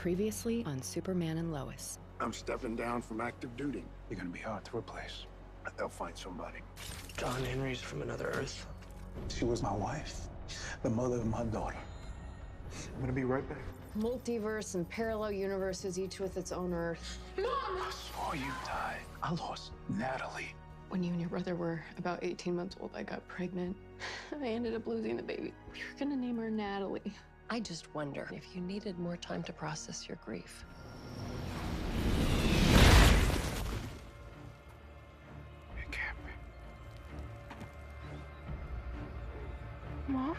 Previously on Superman and Lois. I'm stepping down from active duty. You're gonna be hard to replace. They'll find somebody. John Henry's from another Earth. She was my wife, the mother of my daughter. I'm gonna be right back. Multiverse and parallel universes, each with its own Earth. I saw you die. I lost Natalie. When you and your brother were about 18 months old, I got pregnant. I ended up losing the baby. We were gonna name her Natalie. I just wonder if you needed more time to process your grief. It can't be. Mom?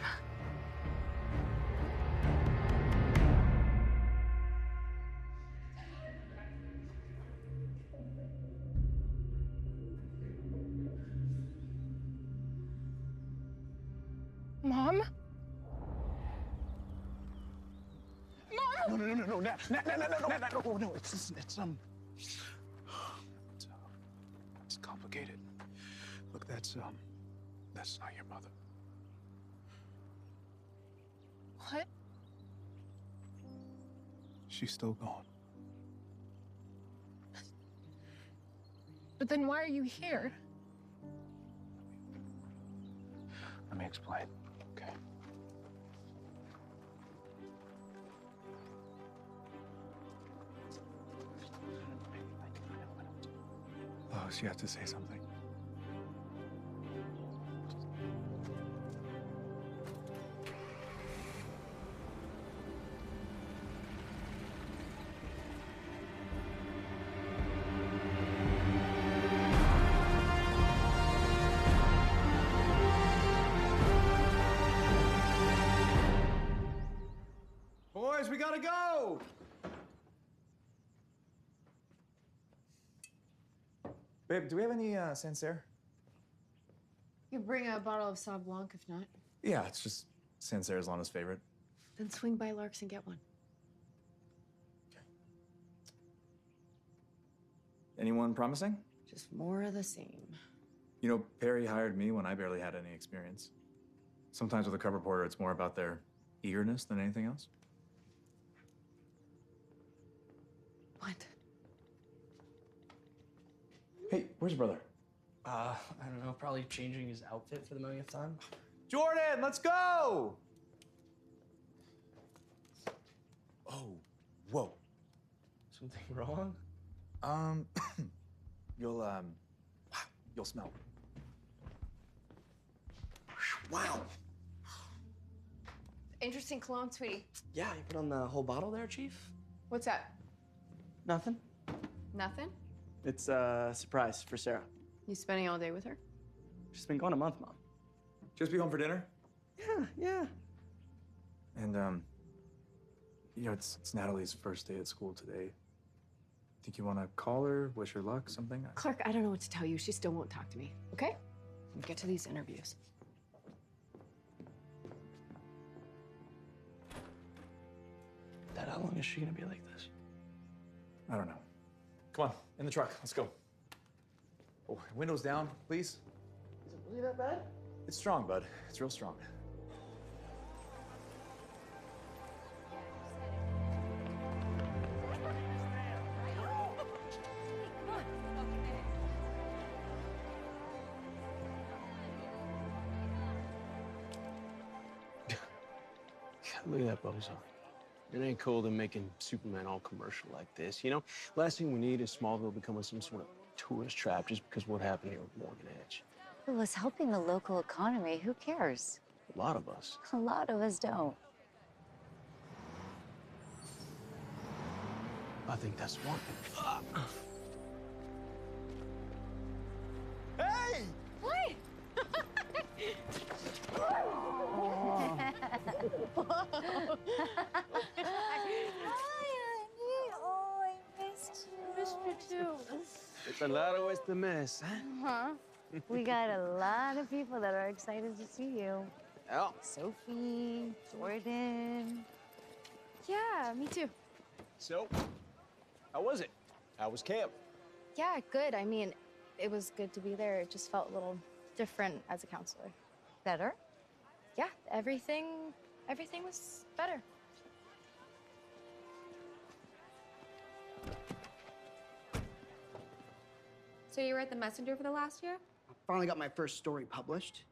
Mom? No, no, it's complicated. Look, that's not your mother. What? She's still gone. But then why are you here? Let me explain, okay? Lois, you have to say something. Boys, we gotta go! Babe, do we have any Sancerre? You bring a bottle of Sauv Blanc if not. Yeah, it's just Sancerre is Lana's favorite. Then swing by Lark's and get one. Anyone promising? Just more of the same. You know, Perry hired me when I barely had any experience. Sometimes with a cub reporter, it's more about their eagerness than anything else. What? Hey, where's your brother? I don't know, probably changing his outfit for the millionth time. Jordan, let's go! Oh, whoa. Something wrong? You'll smell. Wow. Interesting cologne, sweetie. Yeah, you put on the whole bottle there, Chief? What's that? Nothing. Nothing? It's a surprise for Sarah. You spending all day with her? She's been gone a month, Mom. Just be home for dinner? Yeah. And, you know, it's Natalie's first day at school today. Think you want to call her, wish her luck, something? Clark, I don't know what to tell you. She still won't talk to me, okay? We'll get to these interviews. Dad, how long is she gonna be like this? I don't know. Come on, in the truck, let's go. Oh, windows down, please. Is it really that bad? It's strong, bud. It's real strong. Look at that bozo. It ain't cool to making Superman all commercial like this, you know? Last thing we need is Smallville becoming some sort of tourist trap just because of what happened here with Morgan Edge. It was helping the local economy. Who cares? A lot of us. A lot of us don't. I think that's one. Hey! What? Oh, I missed you. Missed you too. It's a lot of ways to miss, huh? Huh? We got a lot of people that are excited to see you. Oh. Sophie, Jordan. Yeah, me too. So, how was it? How was camp? Yeah, good. I mean, it was good to be there. It just felt a little different as a counselor. Better? Yeah, everything was better. So you were at the Messenger for the last year? I finally got my first story published.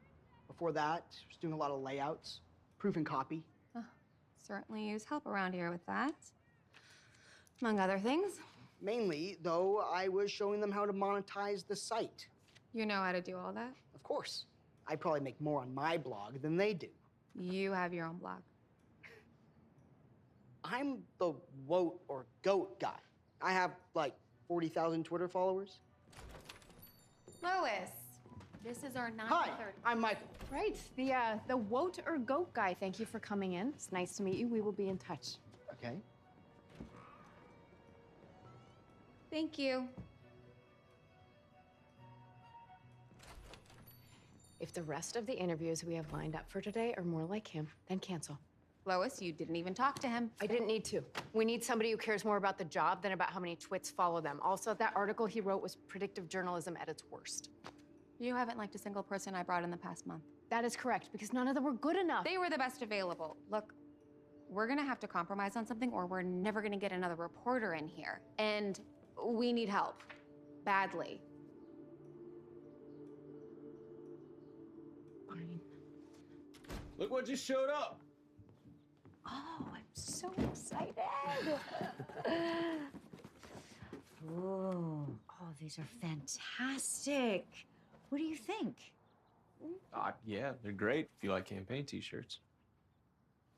Before that, I was doing a lot of layouts, proofing copy. Certainly use help around here with that. Among other things. Mainly, though, I was showing them how to monetize the site. You know how to do all that? Of course. I probably make more on my blog than they do. You have your own blog. I'm the woat or goat guy. I have like 40,000 Twitter followers. Lois, this is our 9:30. Hi, I'm Michael. Right, the woat or goat guy. Thank you for coming in. It's nice to meet you. We will be in touch. Okay. Thank you. If the rest of the interviews we have lined up for today are more like him, then cancel. Lois, you didn't even talk to him. I didn't need to. We need somebody who cares more about the job than about how many twits follow them. Also, that article he wrote was predictive journalism at its worst. You haven't liked a single person I brought in the past month. That is correct, because none of them were good enough. They were the best available. Look, we're gonna have to compromise on something or we're never gonna get another reporter in here. And we need help. Badly. Fine. Look what just showed up. Oh, I'm so excited. Oh, these are fantastic. What do you think? Yeah, they're great if you like campaign t-shirts.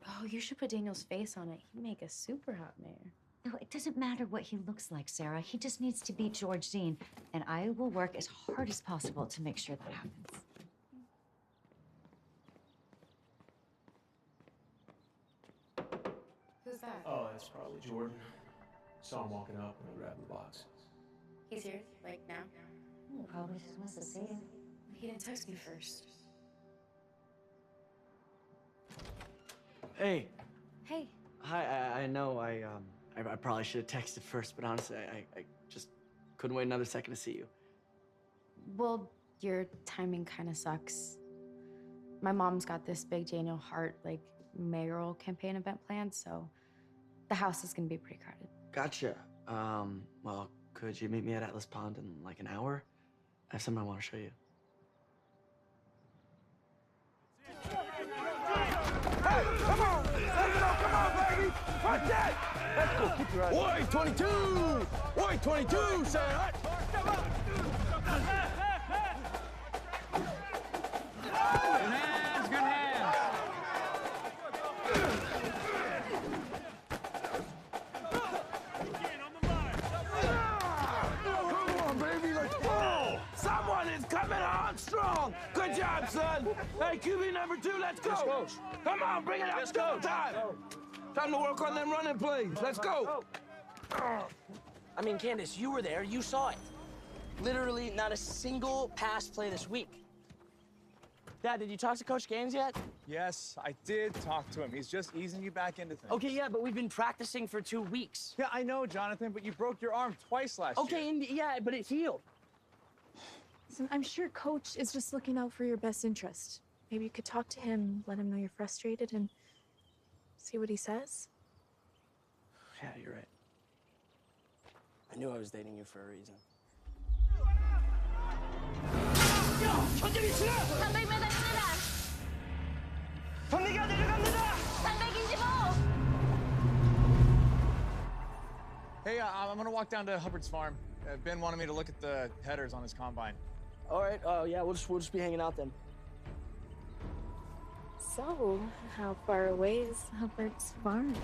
Oh, you should put Daniel's face on it. He'd make a super hot mayor. No, it doesn't matter what he looks like, Sarah. He just needs to beat George Dean, and I will work as hard as possible to make sure that happens. Who's that? Oh, that's probably Jordan. Saw him walking up and I grabbed the box. He's here, like now? Probably just wants to see you. He didn't text me first. Hey. Hey. Hi, I know I probably should have texted first, but honestly, I just couldn't wait another second to see you. Well, your timing kind of sucks. My mom's got this big Daniel Hart, like, mayoral campaign event planned, so the house is gonna be pretty crowded. Gotcha. Well, could you meet me at Atlas Pond in like an hour? I have something I want to show you. Hey, come on! Come on, baby! Watch that! Let's go, keep your eyes. Oi, 22! Oi, 22, say hot! Good hands, good hands! Come on, baby, let's go! Someone is coming on strong! Good job, son! Hey, QB number 2, let's go! Come on, bring it up! Let's go! Time to work on them running plays. Let's go! I mean, Candace, you were there. You saw it. Literally not a single pass play this week. Dad, did you talk to Coach Gaines yet? Yes, I did talk to him. He's just easing you back into things. Okay, yeah, but we've been practicing for 2 weeks. Yeah, I know, Jonathan, but you broke your arm twice last year. Okay, and yeah, but it healed. Listen, I'm sure Coach is just looking out for your best interest. Maybe you could talk to him, let him know you're frustrated, and see what he says. Yeah, you're right. I knew I was dating you for a reason. Hey, I'm gonna walk down to Hubbard's farm. Ben wanted me to look at the headers on his combine. All right, yeah, we'll just be hanging out then. So, how far away is Hubbard's farm?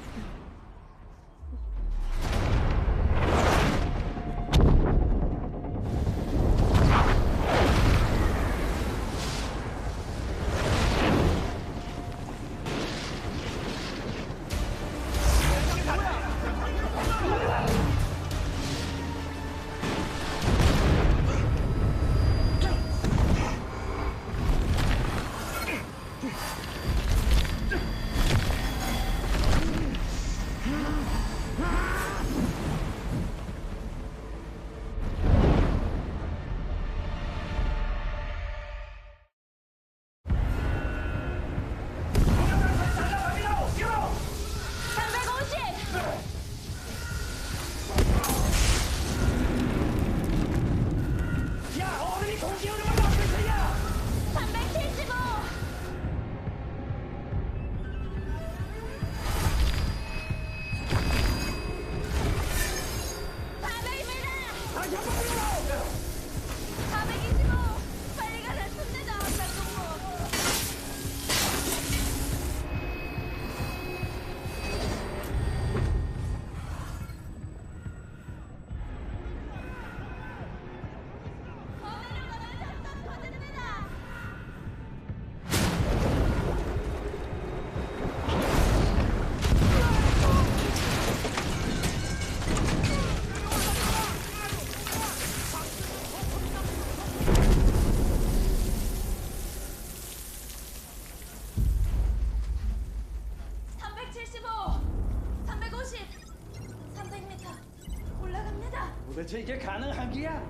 도대체 이게 가능한 기야?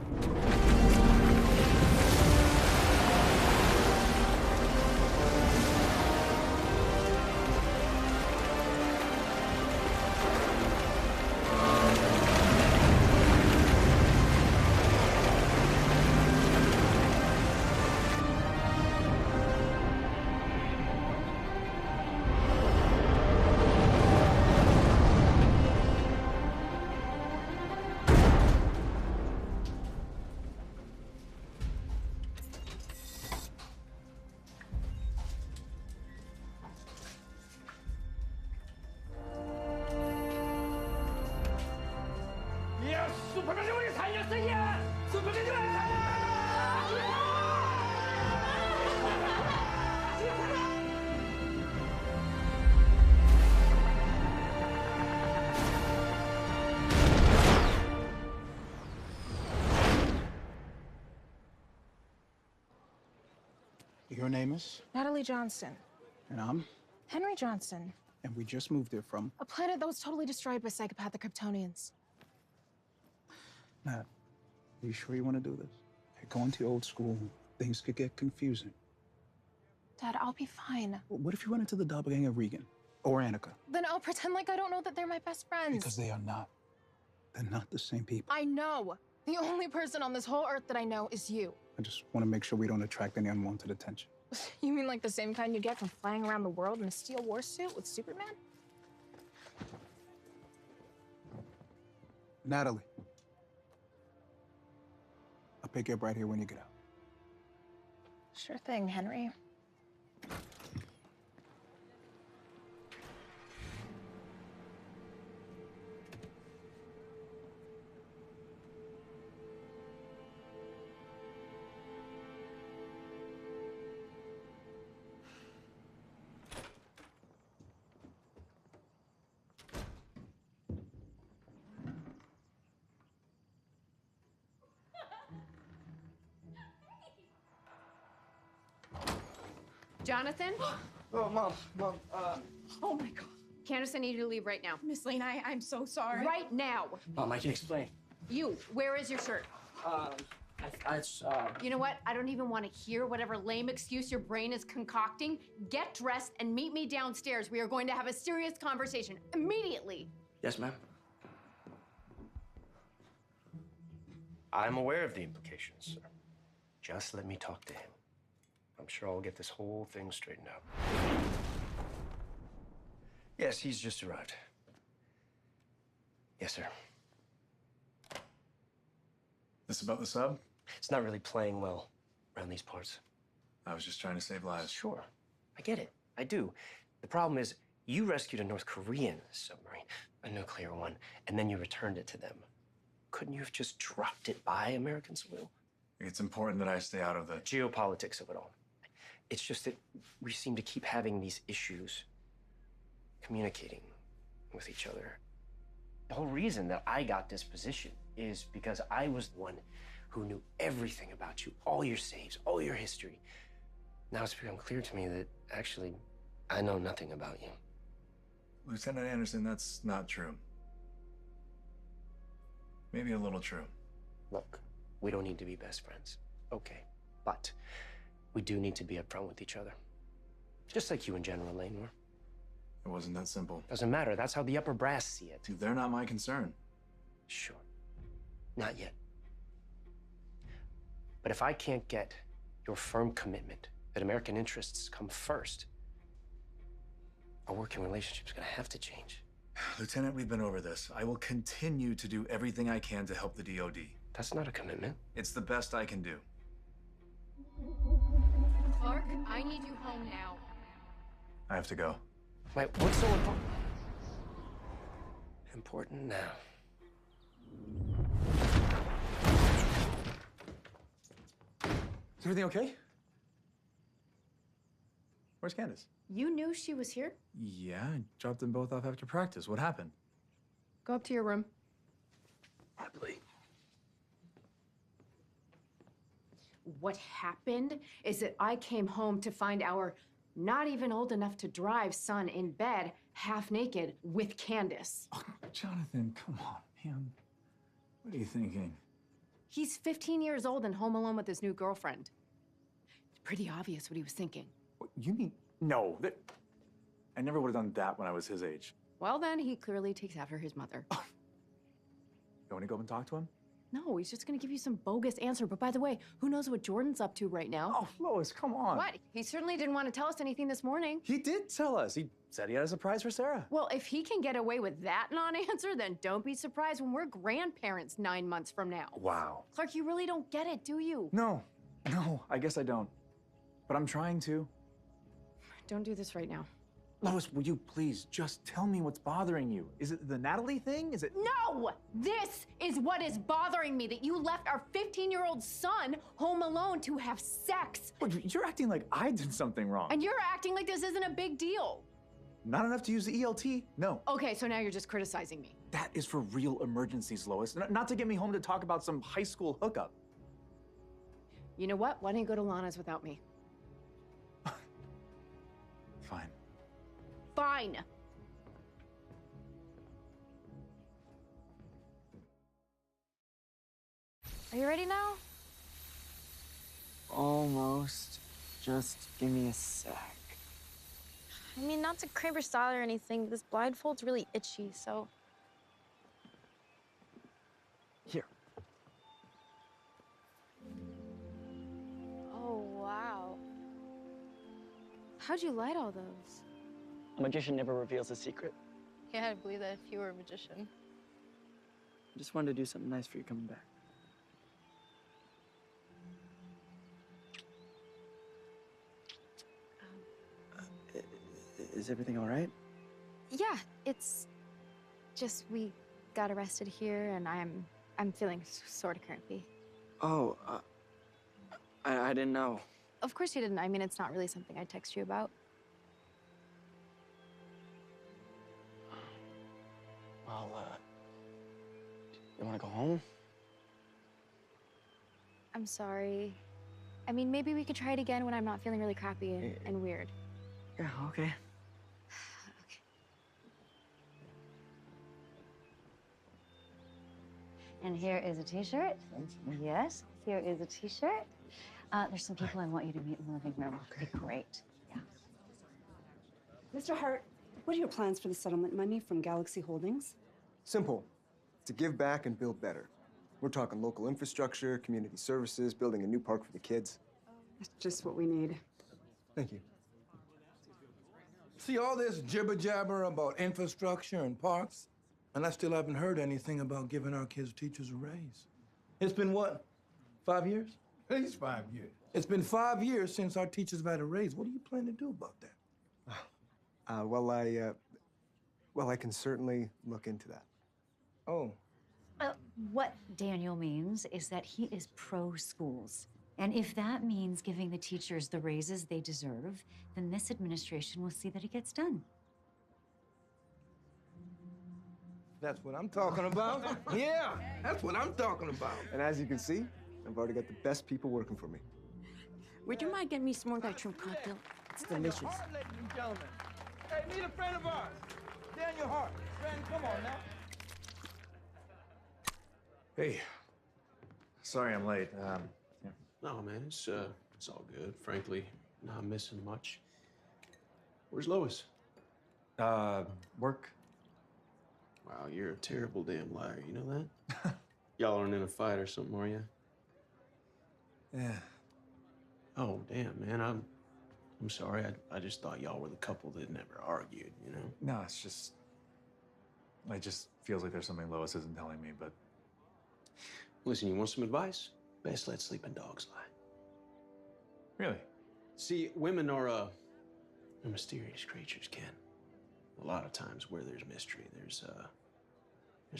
야, 슈퍼맨이 우리 살렸어, 야! 슈퍼맨이 우리 살렸어! Your name is? Natalie Johnston. And I'm? Henry Johnston. And we just moved here from? A planet that was totally destroyed by psychopathic Kryptonians. Nat, are you sure you want to do this? Going to old school, things could get confusing. Dad, I'll be fine. Well, what if you run into the doppelganger Regan? Or Annika? Then I'll pretend like I don't know that they're my best friends. Because they are not. They're not the same people. I know. The only person on this whole earth that I know is you. I just want to make sure we don't attract any unwanted attention. You mean like the same kind you get from flying around the world in a steel war suit with Superman? Natalie. I'll pick you up right here when you get out. Sure thing, Henry. Jonathan? Oh, Mom, Oh my God. Candace, I need you to leave right now. Miss Lane, I'm so sorry. Right now. Mom, I can explain. You, where is your shirt? You know what? I don't even want to hear whatever lame excuse your brain is concocting. Get dressed and meet me downstairs. We are going to have a serious conversation immediately. Yes, ma'am. I'm aware of the implications, sir. Just let me talk to him. I'm sure I'll get this whole thing straightened out. Yes, he's just arrived. Yes, sir. This about the sub? It's not really playing well around these parts. I was just trying to save lives. Sure. I get it. I do. The problem is, you rescued a North Korean submarine, a nuclear one, and then you returned it to them. Couldn't you have just dropped it by American soil? It's important that I stay out of the geopolitics of it all. It's just that we seem to keep having these issues communicating with each other. The whole reason that I got this position is because I was the one who knew everything about you, all your saves, all your history. Now it's become clear to me that actually I know nothing about you. Lieutenant Anderson, that's not true. Maybe a little true. Look, we don't need to be best friends, okay? But we do need to be upfront with each other. Just like you and General Lane were. It wasn't that simple. Doesn't matter, that's how the upper brass see it. They're not my concern. Sure, not yet. But if I can't get your firm commitment that American interests come first, our working relationship's gonna have to change. Lieutenant, we've been over this. I will continue to do everything I can to help the DoD. That's not a commitment. It's the best I can do. Clark, I need you home now. I have to go. Wait, what's so important? Important now. Is everything okay? Where's Candace? You knew she was here? Yeah, I dropped them both off after practice. What happened? Go up to your room. Happily. What happened is that I came home to find our not even old enough to drive son in bed, half naked, with Candace. Oh, Jonathan, come on, man. What are you thinking? He's 15 years old and home alone with his new girlfriend. It's pretty obvious what he was thinking. What, you mean, no, I never would have done that when I was his age. Well, then, he clearly takes after his mother. You want to go up and talk to him? No, he's just gonna give you some bogus answer. But by the way, who knows what Jordan's up to right now? Oh, Lois, come on. What? He certainly didn't want to tell us anything this morning. He did tell us. He said he had a surprise for Sarah. Well, if he can get away with that non-answer, then don't be surprised when we're grandparents 9 months from now. Wow. Clark, you really don't get it, do you? No, I guess I don't. But I'm trying to. Don't do this right now. Lois, will you please just tell me what's bothering you? Is it the Natalie thing? Is it? No! This is what is bothering me, that you left our 15-year-old son home alone to have sex. Look, you're acting like I did something wrong. And you're acting like this isn't a big deal. Not enough to use the ELT? No. Okay, so now you're just criticizing me. That is for real emergencies, Lois. Not to get me home to talk about some high school hookup. You know what? Why don't you go to Lana's without me? Fine. Fine. Are you ready now? Almost. Just give me a sec. I mean, not to cramp your style or anything, but this blindfold's really itchy, so. Here. Oh, wow. How'd you light all those? A magician never reveals a secret. Yeah, I'd believe that if you were a magician. I just wanted to do something nice for you coming back. Is everything all right? Yeah, it's just we got arrested here, and I'm feeling sort of crampy. Oh, I didn't know. Of course you didn't. I mean, it's not really something I'd text you about. Well, you want to go home? I'm sorry. I mean, maybe we could try it again when I'm not feeling really crappy and weird. Yeah, okay. And here is a t-shirt. Yes, here is a t-shirt. There's some people I want you to meet in the living room. It'll be great. Yeah. Mr. Hart, what are your plans for the settlement money from Galaxy Holdings? Simple. To give back and build better. We're talking local infrastructure, community services, building a new park for the kids. That's just what we need. Thank you. See all this jibber-jabber about infrastructure and parks, and I still haven't heard anything about giving our kids' teachers a raise. It's been what, 5 years? At least 5 years. It's been 5 years since our teachers have had a raise. What do you plan to do about that? Well, I can certainly look into that. Oh. What Daniel means is that he is pro-schools. And if that means giving the teachers the raises they deserve, then this administration will see that it gets done. That's what I'm talking about. Yeah, that's what I'm talking about. And as you can see, I've already got the best people working for me. Would you mind getting me some more of that shrimp cocktail? It's delicious. Hart, ladies and gentlemen. Hey, meet a friend of ours, Daniel Hart. Friend, come on now. Hey. Sorry I'm late. Yeah. No, man, it's all good. Frankly, not missing much. Where's Lois? Work. Wow, you're a terrible damn liar. You know that? Y'all aren't in a fight or something, are you? Yeah. Oh, damn, man. I'm sorry. I just thought y'all were the couple that never argued, you know? No, it's just... It just feels like there's something Lois isn't telling me, but... Listen, you want some advice? Best let sleeping dogs lie. Really? See, women are, they're mysterious creatures, Ken. A lot of times where there's mystery, there's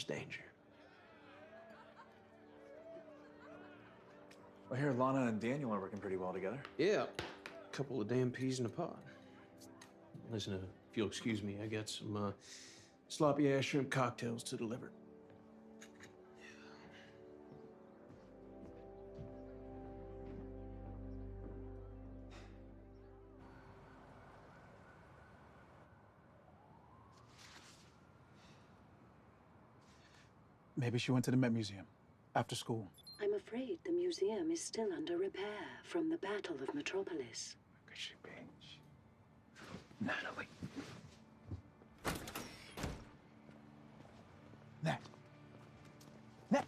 danger. Well, here, Lana and Daniel are working pretty well together. Yeah, couple of damn peas in a pod. Listen, if you'll excuse me, I got some sloppy ass shrimp cocktails to deliver. Maybe she went to the Met Museum. After school. I'm afraid the museum is still under repair from the Battle of Metropolis. Natalie. Nat. Nat,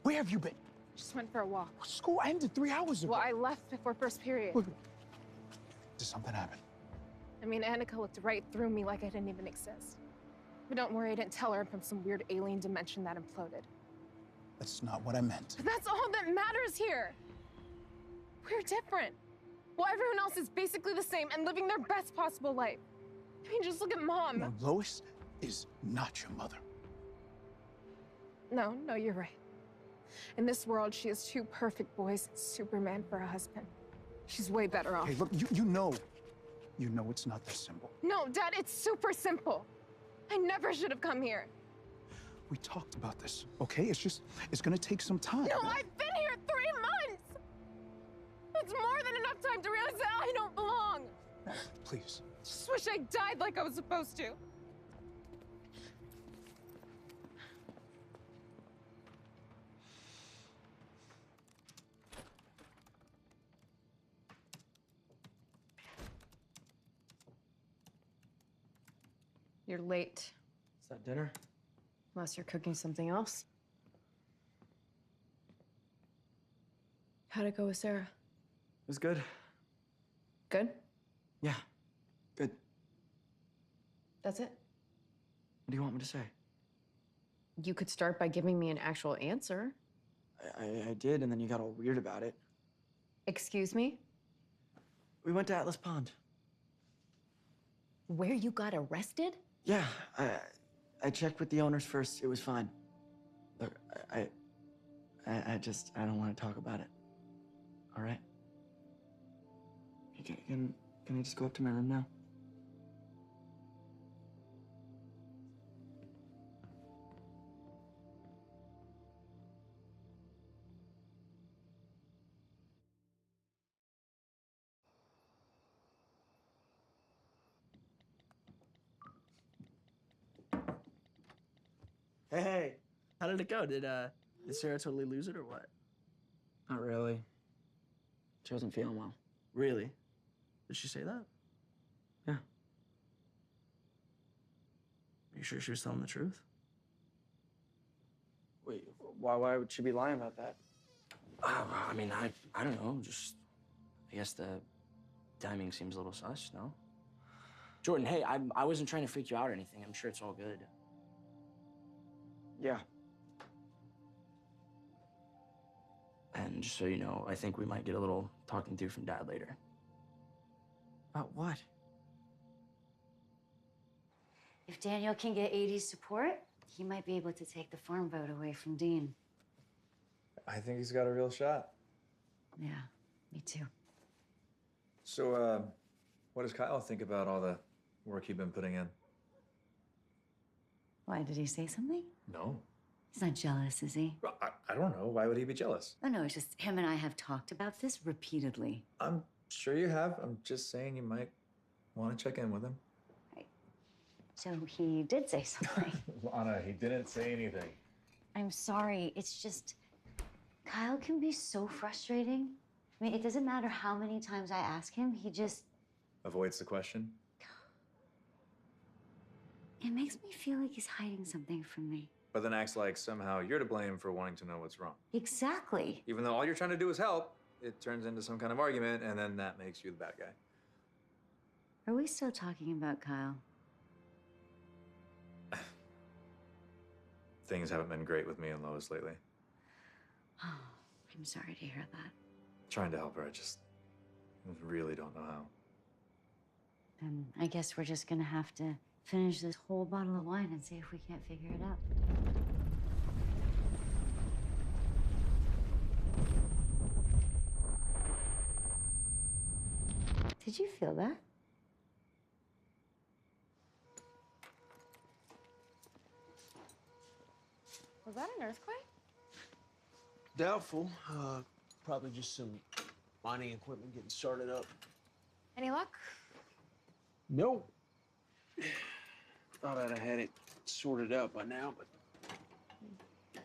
where have you been? Just went for a walk. School ended 3 hours ago. Well, I left before first period. Did something happen? I mean, Annika looked right through me like I didn't even exist. But don't worry, I didn't tell her I'm from some weird alien dimension that imploded. That's not what I meant. But that's all that matters here. We're different. Well, everyone else is basically the same and living their best possible life. I mean, just look at Mom. No, Lois is not your mother. No, you're right. In this world, she has 2 perfect boys and Superman for a husband. She's way better off. Hey, look, you know it's not that simple. No, Dad, it's super simple. I never should have come here. We talked about this, okay? It's gonna take some time. No, I've been here 3 months! That's more than enough time to realize that I don't belong. Please. Just wish I died like I was supposed to. You're late. Is that dinner? Unless you're cooking something else. How'd it go with Sarah? It was good. Good? Yeah, good. That's it? What do you want me to say? You could start by giving me an actual answer. I did, and then you got all weird about it. Excuse me? We went to Atlas Pond. Where you got arrested? Yeah, I checked with the owners first. It was fine. Look, I don't want to talk about it. All right? Can I just go up to my room now? Hey, how did it go? Did Sarah totally lose it or what? Not really. She wasn't feeling well. Really? Did she say that? Yeah. Are you sure she was telling the truth? Wait, why would she be lying about that? I mean, I don't know. Just, I guess the timing seems a little sus, no? Jordan, hey, I wasn't trying to freak you out or anything. I'm sure it's all good. Yeah. And just so you know, I think we might get a little talking through from Dad later. About what? If Daniel can get 80's support, he might be able to take the farm vote away from Dean. I think he's got a real shot. Yeah, me too. So, what does Kyle think about all the work you've been putting in? Why, did he say something? No. He's not jealous, is he? I don't know. Why would he be jealous? Oh, no, it's just him and I have talked about this repeatedly. I'm sure you have. I'm just saying you might want to check in with him. Right. So he did say something. Lana, he didn't say anything. I'm sorry. It's just, Kyle can be so frustrating. I mean, it doesn't matter how many times I ask him, he just... Avoids the question? It makes me feel like he's hiding something from me. But then acts like somehow you're to blame for wanting to know what's wrong. Exactly. Even though all you're trying to do is help, it turns into some kind of argument, and then that makes you the bad guy. Are we still talking about Kyle? Things haven't been great with me and Lois lately. Oh, I'm sorry to hear that. Trying to help her, I just really don't know how. And I guess we're just gonna have to finish this whole bottle of wine and see if we can't figure it out. Did you feel that? Was that an earthquake? Doubtful. Probably just some mining equipment getting started up. Any luck? Nope. Thought I'd have had it sorted out by now, but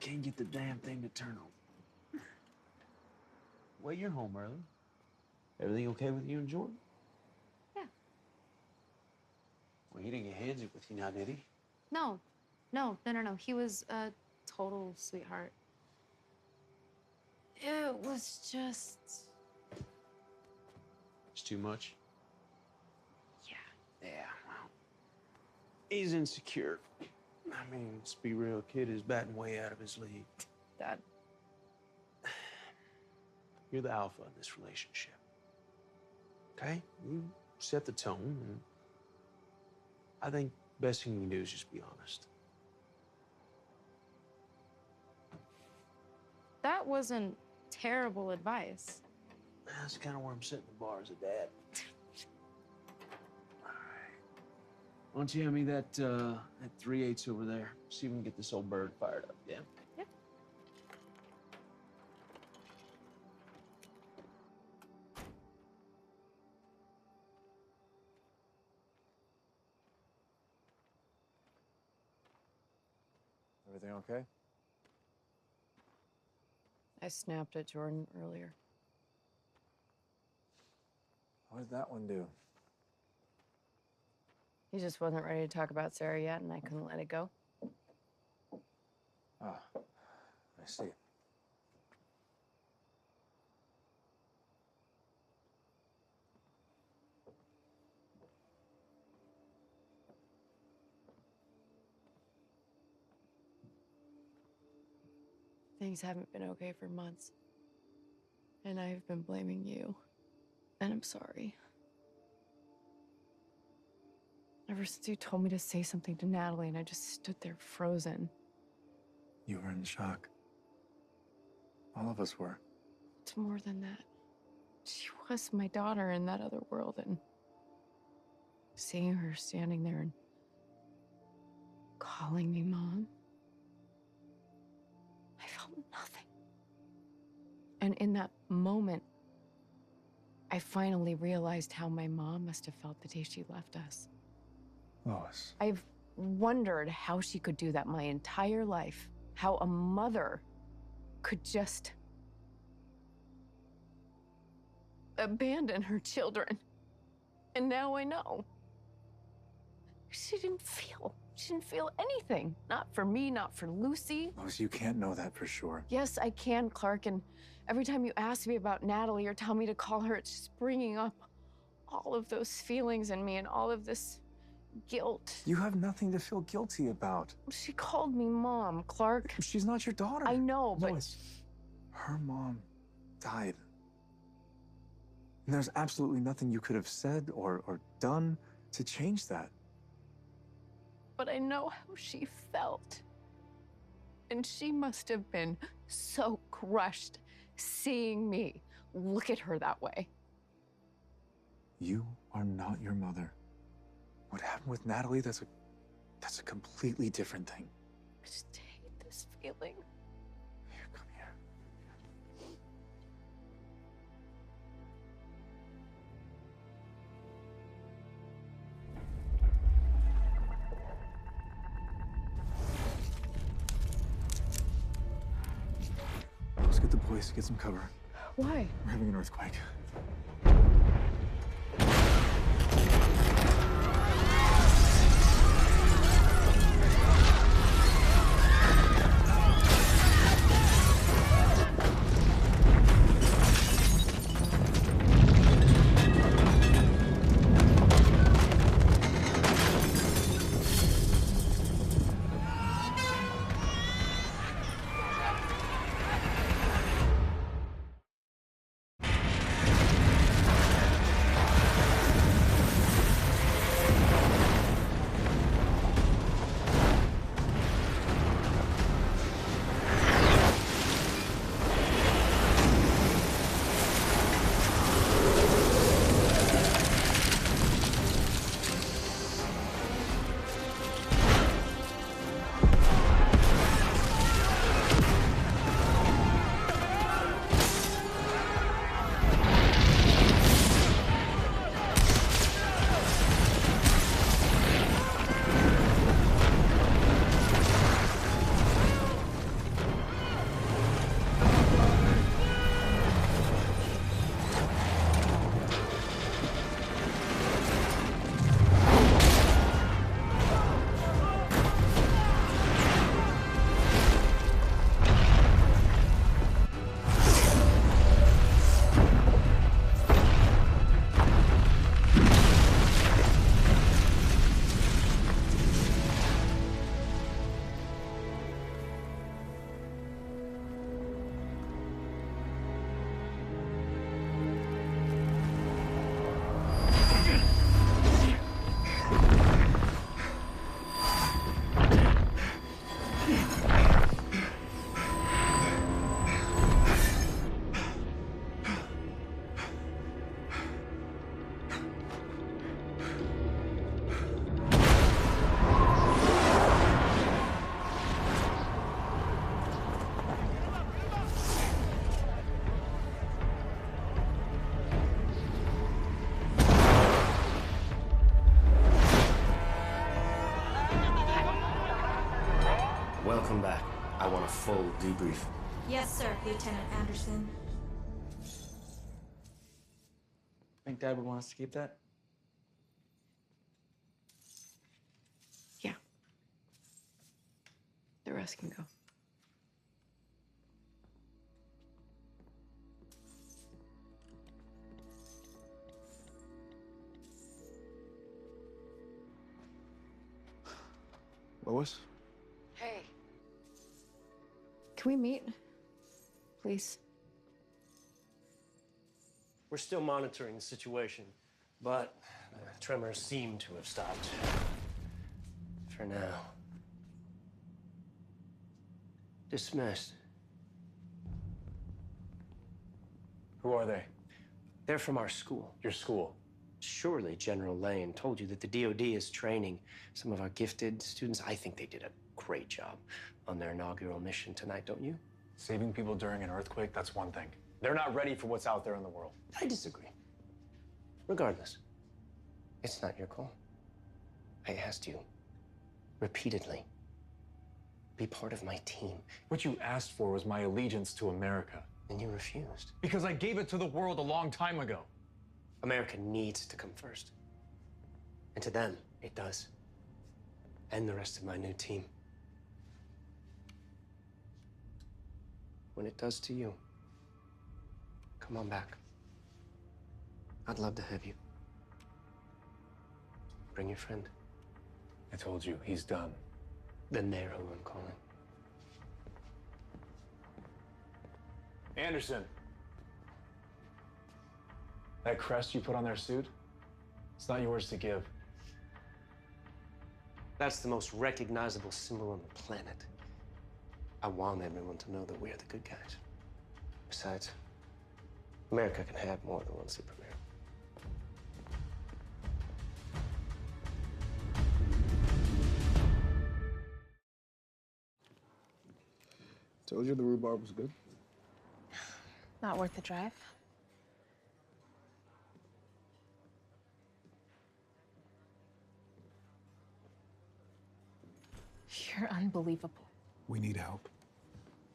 Can't get the damn thing to turn on. Well, you're home early. Everything okay with you and Jordan? Yeah. Well, he didn't get handsy with you now, did he? No. He was a total sweetheart. It was just... It's too much? Yeah. Yeah, well, he's insecure. I mean, let's be real, kid is batting way out of his league. Dad. You're the alpha in this relationship. Okay? You set the tone, and I think best thing you can do is just be honest. That wasn't terrible advice. That's kind of where I'm setting the bar as a dad. All right. Why don't you hand me that 3/8 over there? See if we can get this old bird fired up, yeah? Yep. Everything okay? I snapped at Jordan earlier. What did that one do? He just wasn't ready to talk about Sarah yet, and I couldn't let it go. Ah, I see. Things haven't been okay for months. And I've been blaming you. And I'm sorry. Ever since you told me to say something to Natalie, and I just stood there frozen. You were in shock. All of us were. It's more than that. She was my daughter in that other world, and seeing her standing there and calling me Mom, I felt nothing. And in that moment, I finally realized how my mom must have felt the day she left us. Lois. I've wondered how she could do that my entire life, how a mother could just abandon her children. And now I know. She didn't feel anything. Not for me, not for Lucy. Lois, you can't know that for sure. Yes, I can, Clark, and every time you ask me about Natalie or tell me to call her, it's just bringing up all of those feelings in me and all of this guilt. You have nothing to feel guilty about. She called me Mom, Clark. She's not your daughter. I know, but... Lois, her mom died. And there's absolutely nothing you could have said or done to change that. But I know how she felt. And she must have been so crushed seeing me look at her that way. You are not your mother. What happened with Natalie, that's a completely different thing. I just hate this feeling. Here, come here. Let's get the boys to get some cover. Why? We're having an earthquake. Welcome back. I want a full debrief. Yes, sir, Lieutenant Anderson. Think Dad would want us to keep that? Yeah. The rest can go. Lois? Hey. Can we meet? Please? We're still monitoring the situation, but the tremors seem to have stopped. For now. Dismissed. Who are they? They're from our school. Your school? Surely General Lane told you that the DoD is training some of our gifted students. I think they did a great job on their inaugural mission tonight, don't you? Saving people during an earthquake, that's one thing. They're not ready for what's out there in the world. I disagree. Regardless, it's not your call. I asked you repeatedly, be part of my team. What you asked for was my allegiance to America. And you refused. Because I gave it to the world a long time ago. America needs to come first. And to them, it does. And the rest of my new team. When it does to you, come on back. I'd love to have you. Bring your friend. I told you, he's done. Then they're who I'm calling. Anderson. That crest you put on their suit, it's not yours to give. That's the most recognizable symbol on the planet. I want everyone to know that we're the good guys. Besides, America can have more than one Superman. Told you the rhubarb was good. Not worth the drive. You're unbelievable. We need help.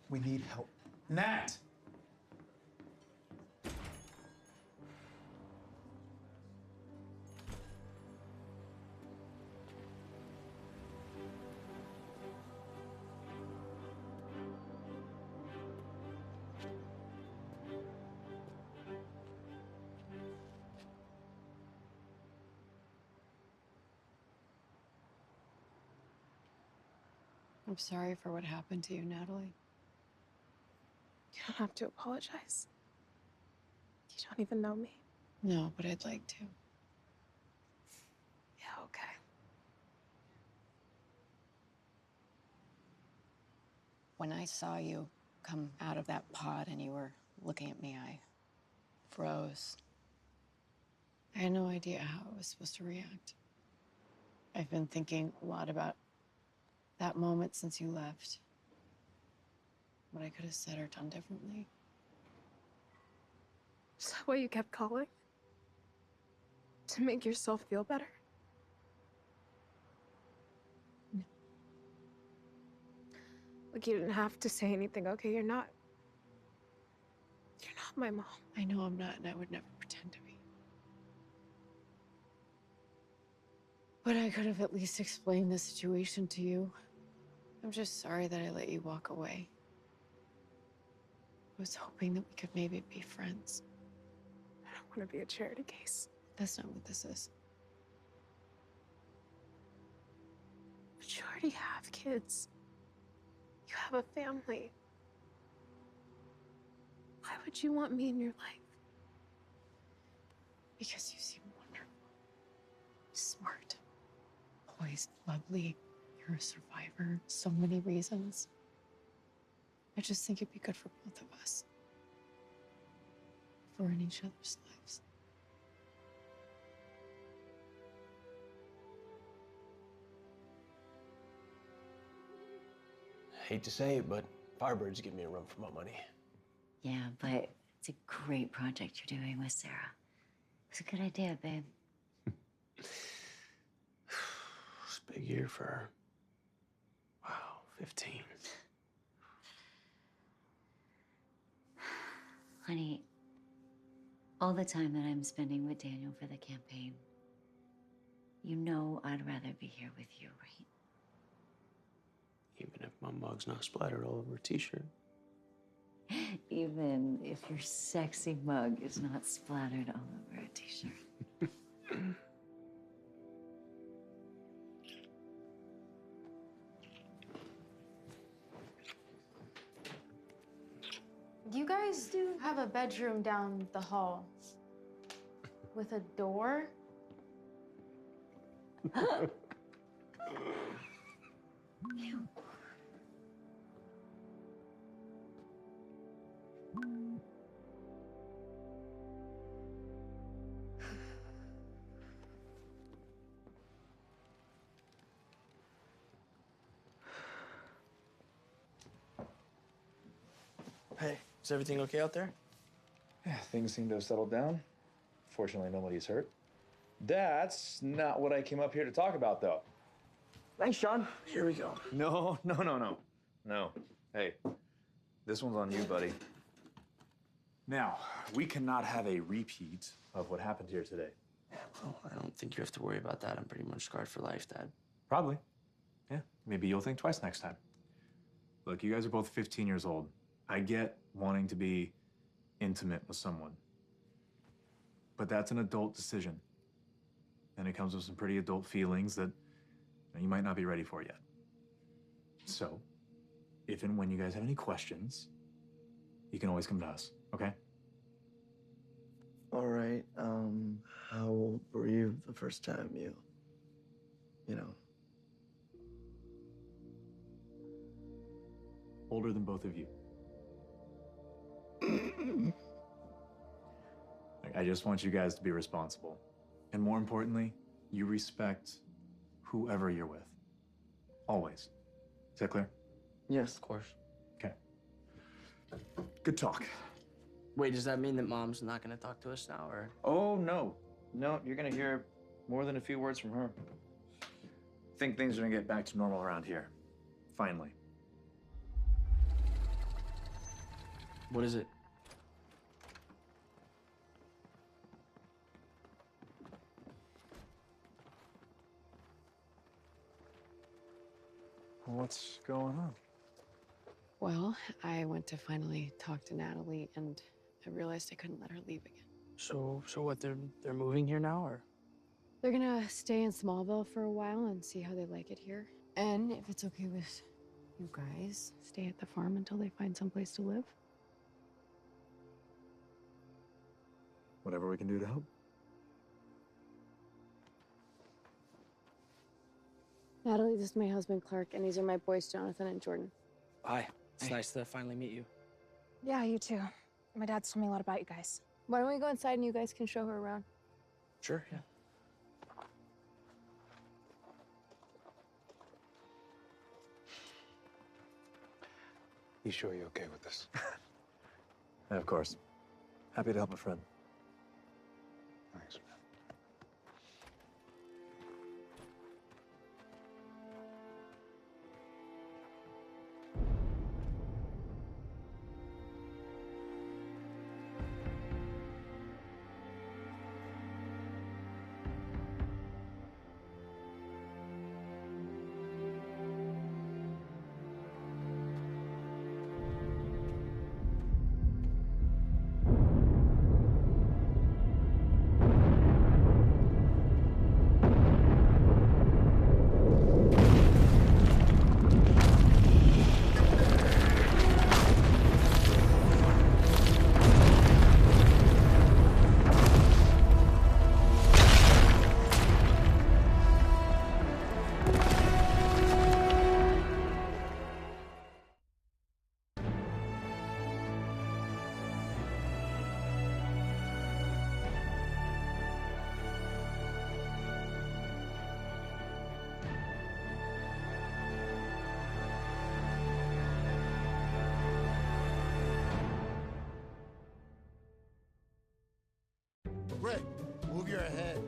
We need help. Nat! I'm sorry for what happened to you, Natalie. You don't have to apologize. You don't even know me. No, but I'd like to. Yeah, okay. When I saw you come out of that pod and you were looking at me, I froze. I had no idea how I was supposed to react. I've been thinking a lot about that moment since you left. What I could have said or done differently. Is that why you kept calling? To make yourself feel better? No. Like, you didn't have to say anything, okay? You're not my mom. I know I'm not, and I would never pretend to be. But I could have at least explained the situation to you. I'm just sorry that I let you walk away. I was hoping that we could maybe be friends. I don't want to be a charity case. That's not what this is. But you already have kids. You have a family. Why would you want me in your life? Because you seem wonderful. Smart. Poised, lovely. You're a survivor. So many reasons. I just think it'd be good for both of us. For in each other's lives. I hate to say it, but Firebird's give me a run for my money. Yeah, but it's a great project you're doing with Sarah. It's a good idea, babe. It's a big year for her. Wow, 15. Honey, all the time that I'm spending with Daniel for the campaign, you know I'd rather be here with you, right? Even if my mug's not splattered all over a t-shirt. Even if your sexy mug is not splattered all over a t-shirt. You guys do have a bedroom down the hall with a door? Ew. Hey, is everything okay out there? Yeah, things seem to have settled down. Fortunately, nobody's hurt. That's not what I came up here to talk about, though. Thanks, Sean. Here we go. No. No. Hey, this one's on you, buddy. Now, we cannot have a repeat of what happened here today. Yeah, well, I don't think you have to worry about that. I'm pretty much scarred for life, Dad. Probably. Yeah, maybe you'll think twice next time. Look, you guys are both 15 years old. I get wanting to be intimate with someone. But that's an adult decision. And it comes with some pretty adult feelings that you might not be ready for yet. So, if and when you guys have any questions, you can always come to us, okay? All right, how old were you the first time you know? Older than both of you. I just want you guys to be responsible. And more importantly, you respect whoever you're with. Always. Is that clear? Yes, of course. Okay. Good talk. Wait, does that mean that Mom's not gonna talk to us now, or? Oh, no. No, you're gonna hear more than a few words from her. I think things are gonna get back to normal around here. Finally. What is it? What's going on? Well, I went to finally talk to Natalie, and I realized I couldn't let her leave again. So what? They're moving here now, or? They're gonna stay in Smallville for a while and see how they like it here. And if it's okay with you guys, stay at the farm until they find someplace to live. Whatever we can do to help. Natalie, this is my husband, Clark, and these are my boys, Jonathan and Jordan. Hi. It's nice to finally meet you. Yeah, you too. My dad's told me a lot about you guys. Why don't we go inside and you guys can show her around? Sure, yeah. You sure you're okay with this? Yeah, of course. Happy to help a friend. Thanks, man. Rick, move your head.